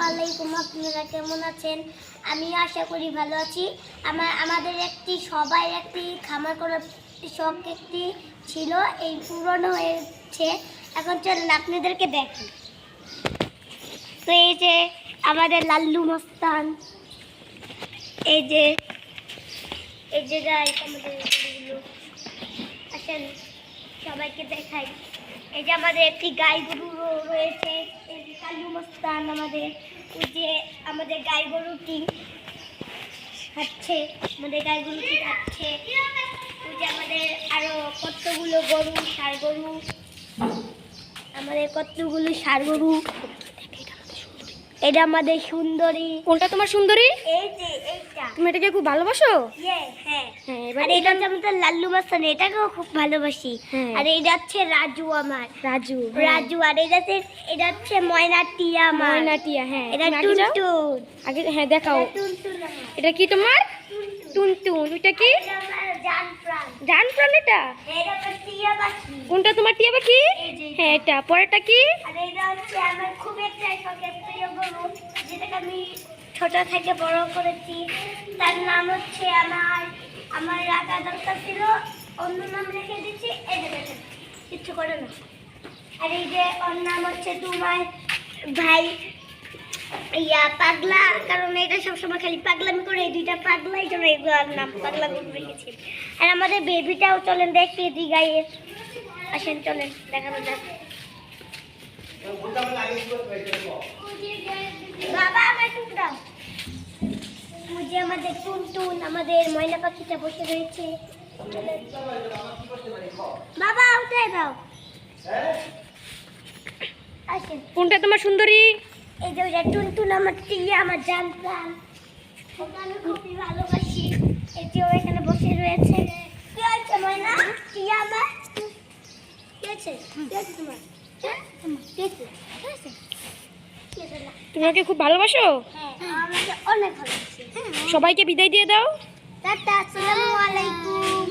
আলাইকুম, আপনারা কেমন আছেন? আমি আশা করি ভালো আছি। আমাদের সবাই একটি খামার করার শখ ছিল, এই পূরণ হয়েছে। এখন চলুন আপনাদেরকে দেখি। তো এই যে আমাদের লাল্লু মস্তান, এই যে গাইস আমাদের গরুগুলো, আসেন সবাইকে দেখাই। এই যে আমাদের একটি গাই গরু রয়েছে, এই যে কালু মস্তান আমাদের। ওই যে আমাদের গাই গরুটি খাচ্ছে, ওই যে আমাদের আরো কতগুলো গরু, ষাঁড় গরু, এটা আমাদের সুন্দরী। কোনটা তোমার সুন্দরী? এই যে এইটা। তুমি এটাকে খুব ভালোবাসো? হ্যাঁ। এবার আর এটা হচ্ছে আমাদের লাল্লু মাস্তান, এটাকেও খুব ভালোবাসি। আর এটা হচ্ছে রাজু আমার, রাজু। আর এটা হচ্ছে ময়না টিয়া আমার। হ্যাঁ। এটা তুমি আগে যাও। টুনটুন। আগে হ্যাঁ দেখাও। টুনটুন আমার। এটা কি তোমার? টুনটুন। ওইটা কি? এটা আমার জান প্রাণ। জান প্রাণ এটা? এটা আমার টিয়া পাখি। কোনটা তোমার টিয়া পাখি? এই যে হ্যাঁ এটা। পরেরটা কি? আর এটা হচ্ছে আমার খুব একটা শখের প্রিয় গরু, যেটাকে আমি ছোট থেকে বড় করেছি। তার নাম হচ্ছে আমার রাখা দরকার ছিল, অন্য নাম রেখে দিচ্ছি। এই যে দেখেন, কিচ্ছু করে না। আর এই যে ওর নাম হচ্ছে তোমার ভাই পাগলা, কারণ এটা সবসময় খালি পাগলামি করে। এই দুইটা পাগলাই জন্য এগুলোর নাম পাগলা গরু রেখেছি। আর আমাদের বেবিটাও চলেন দেখিয়ে দিই গাইয়ে। আসেন চলেন দেখানো যাক। বাবা আমার টুকরা, ওই যে আমাদের টুনটুন, আমাদের ময়না পাখিটা বসে রয়েছে। বাবা উঠে দাও। আসেন। কোনটা তোমার সুন্দরী? এই যে ওইটা টুনটুন আমার টিয়া, আমার জান প্রাণ, ওকে আমি খুবই ভালোবাসি। এই যে ও এখানে বসে রয়েছে। কি হয়েছে ময়না? টিয়া আমার কি হয়েছে? তোমার তুমি ওকে খুব ভালোবাসো? হ্যাঁ, আমাকে অনেক ভালোবাসি। সবাইকে বিদায় দিয়ে দাও। টাটা, আসসালামু আলাইকুম।